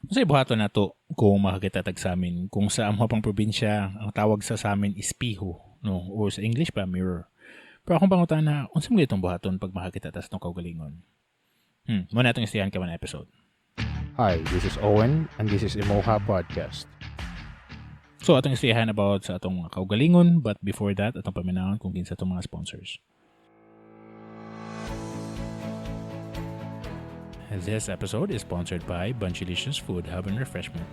Kasi buhaton na to kung makakita tag sa amin kung sa mga pang probinsya ang tawag sa amin is piho, no? Or sa English pa mirror. Pero akong pangutan na unsa man itong buhaton pag makakita tas tong kaugalingon. Mo natong istihan ka man episode. Hi, this is Owen, and this is Imoha Podcast. So atong istihan about sa atong mga kaugalingon, but before that atong paminahon kung kinsa atong mga sponsors. This episode is sponsored by Bunchlicious Food Hub and Refreshment.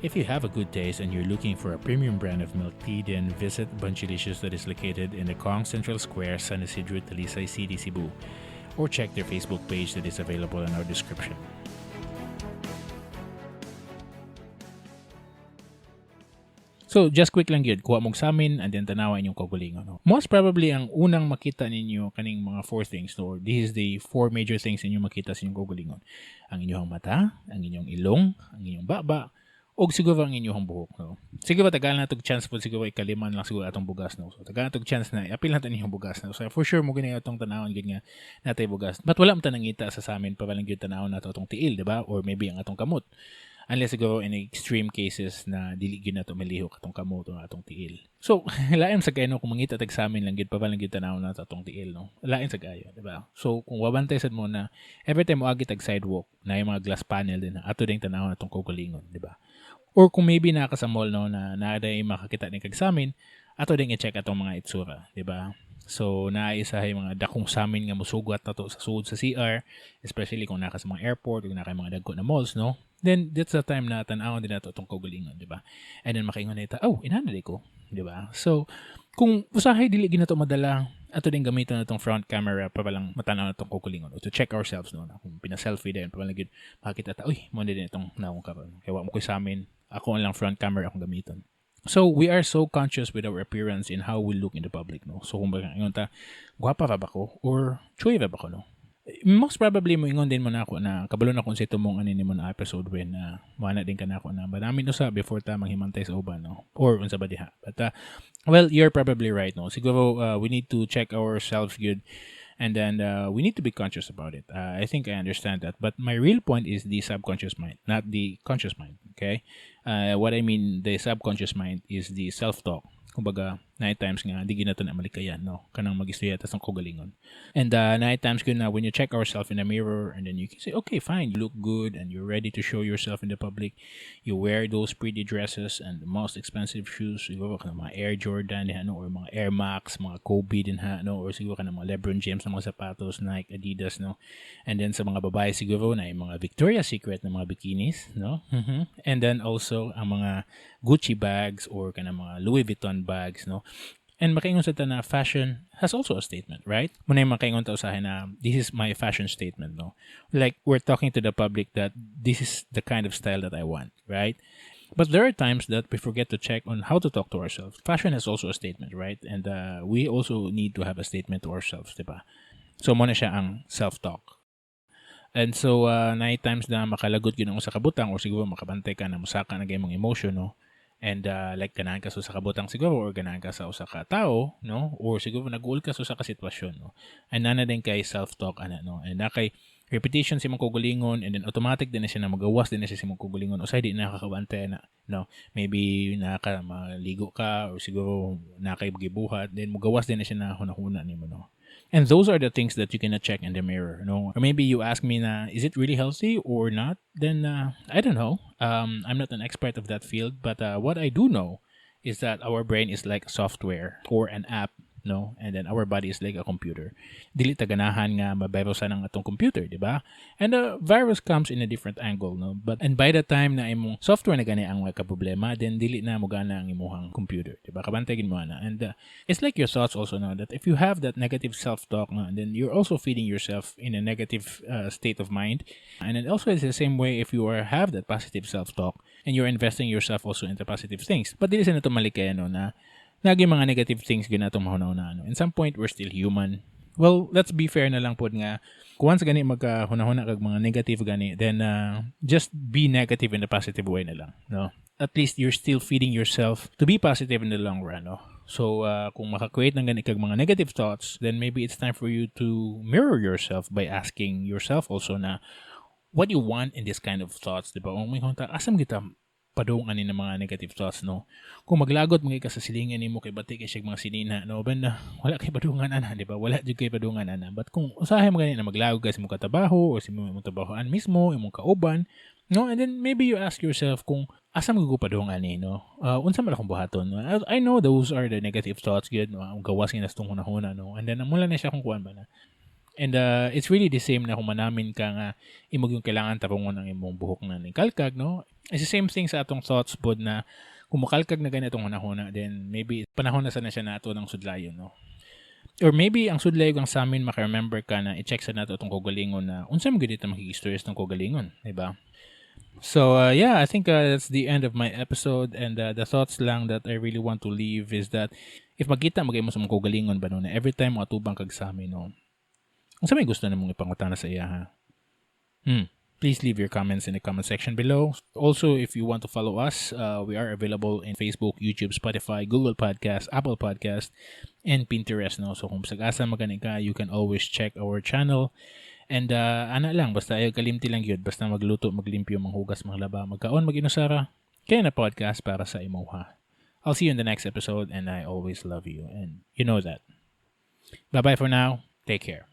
If you have a good taste and you're looking for a premium brand of milk tea, then visit Bunchlicious that is located in the Kong Central Square, San Isidro, Talisay City, Cebu. Or check their Facebook page that is available in our description. So, just quick lang yun. Kuha mong sa amin and then tanawa inyong kaugalingon. No? Most probably, ang unang makita ninyo kaning mga 4 things, or this is the 4 major things inyong makita sa inyong kaugalingon. Ang inyong mata, ang inyong ilong, ang inyong baba, o siguro ang inyong buhok. No? Siguro tagal na itong chance po, siguro ikaliman lang siguro atong bugas. No? So, tagal na itong chance na apil natin inyong bugas. No? So, for sure, mo ganyan itong tanawan nga natin bugas. But wala mo tanangita sa amin, pabalang yun tanawan nato itong tiil, diba? Or maybe ang atong kamot. Unless siguro in extreme cases na dili gyud nato malihok atong kamot o atong tiil. So, lain sa kayo kung mangita tag sa amin lang gyud pa lang gyud tanaw na atong tiil, no. Lain sa kayo, di ba? So, kung wabantay sad mo na every time mo agi tag sidewalk na yung mga glass panel din na ato ding tanaw atong kaugalingon, di ba? Or kung maybe naka sa mall no na naaday makakita ni kag sa amin, ato ding i-check atong mga itsura, di ba? So, naisa yung mga dakong samin nga musugat na to sa sud sa CR, especially kung naka sa mga airport o naka mga dagko na malls, no? Then, that's the time na tanawon din nato itong kaugalingon, di ba? And then, makaingon na ito, inanaday ko, di ba? So, kung usahay dili ginato madala, ato din gamiton na itong front camera pa palang matanaw na itong kaugalingon o to check ourselves, no? Kung pina-selfie din, pa palang gid makita ta, mo din itong naong karon. Kaya wa mo ko sa amin, ako lang front camera akong gamiton. So, we are so conscious with our appearance and how we look in the public, no? So, kung baga, ngayon ta, gwapa pa ba ko? Or, chuy ba ko, no? Most probably, mo ingon din mo na ako na, kabalo na kung sa ito mong aninin mo na episode when mana din ka na ako na, marami no sa before ta manghimantay sa uban, no? Or, unsa ba diha? But, well, you're probably right, no? Siguro, we need to check ourselves good. And then we need to be conscious about it. I think I understand that. But my real point is the subconscious mind, not the conscious mind. Okay? What I mean, the subconscious mind is the self-talk. Kumbaga, night times nga, di ginato na malikayan, no? Kanang mag-istorya tas ng kaugalingon. And night times ko na when you check ourselves in the mirror and then you can say, okay, fine, you look good and you're ready to show yourself in the public. You wear those pretty dresses and the most expensive shoes. Siguro ka na mga Air Jordan, no? Or mga Air Max, mga Kobe din, no? Or siguro ka na mga LeBron James na mga sapatos, Nike, Adidas, no? And then sa mga babae siguro na yung mga Victoria's Secret na mga bikinis, no? And then also ang mga Gucci bags or kana mga Louis Vuitton bags, no? And makaingon sa ta na fashion has also a statement, right? Muna yung makaingon ta usahin na this is my fashion statement, no? Like, we're talking to the public that this is the kind of style that I want, right? But there are times that we forget to check on how to talk to ourselves. Fashion has also a statement, right? And we also need to have a statement to ourselves, diba? So, muna siya ang self-talk. And so, night times na makalagot yun ang sa kabutang or siguro makabantay ka na musaka na gayong mga emotion, no? And like ganahan ka sa kabutang siguro or ganahan ka sa usa ka tao, no? Or siguro nag-uul ka sa usa ka sitwasyon, no? And nana din kay self-talk ana, no? And na kay repetition si mong kaugalingon and then automatic din na siya na magawas din na siya si mong kaugalingon. Usay di nakakabantay na, no? Maybe naka maligo ka or siguro nakay gibuhat then magawas din na siya na hunahuna nimo, no? And those are the things that you cannot check in the mirror, no? Or maybe you ask me na, is it really healthy or not? Then, I don't know. I'm not an expert of that field, but what I do know is that our brain is like software or an app, no? And then our body is like a computer. Dili ta ganahan nga mabirusan ang atong computer, di ba? And the virus comes in a different angle, no? And by the time na imong software na gani ang mga problema, then dili na mo gana ang imong computer, di ba? Kabantay gid mo na. And it's like your thoughts also, no? That if you have that negative self-talk, no? Then you're also feeding yourself in a negative state of mind. And then also it's the same way if you have that positive self-talk and you're investing yourself also into positive things. But dili sa nato malikaya, no? Na lagi mga negative things ginatong mahunaw-na, no? In some point, we're still human. Well, let's be fair na lang po nga, kung once gani magkahuna-huna kag mga negative gani, then just be negative in a positive way na lang, no? At least you're still feeding yourself to be positive in the long run, no? So, kung maka-create ng gani kag mga negative thoughts, then maybe it's time for you to mirror yourself by asking yourself also na, what you want in this kind of thoughts, diba? Kung may konta, asam kita padung ani ng mga negative thoughts, no? Kung maglagot mga ka sa silingan nimo kay bati kay siya mga sinina, no? Banda, wala kay padungan ana, di ba? Wala jud kay padungan ana. But kung usahay mo ganina maglagot ka sa imong katabaho or sa imong trabahoan mismo, imong kauban, no? And then maybe you ask yourself kung asam ko padung ani, no? Unsa man akong buhaton? No? I know those are the negative thoughts good, no? Ang gawas nga nastong hunahuna, no? And then mula na siya kung kuan ba na. And it's really the same na kung manamin ka nga imog yung kailangan tarungon ang imong buhok na kalkag, no? It's the same thing sa atong thoughts pod na kung makalkag na ganitong hunahuna, then maybe panahon na sana siya nato ng sudlayon, no? Or maybe ang sudlayon ang sa amin maka-remember ka na i-check sa nato itong kogalingon na unsa mo gid ito makikistorys ng kogalingon, di ba? So yeah, I think that's the end of my episode, and the thoughts lang that I really want to leave is that if magkita magay mo sa mga kogalingon ba no, na every time mo atubang kag sa amin, no? Kung sa may gusto na mong ipangutana sa iya, ha? Please leave your comments in the comment section below. Also, if you want to follow us, we are available in Facebook, YouTube, Spotify, Google Podcast, Apple Podcast, and Pinterest, no? So kung sagasa magani ka, you can always check our channel. And ana lang, basta ayaw kalimti lang yun. Basta magluto, maglimpyo, manghugas, manglaba, magkaon, maginusara. Kaya na podcast para sa Imoha. I'll see you in the next episode, and I always love you. And you know that. Bye-bye for now. Take care.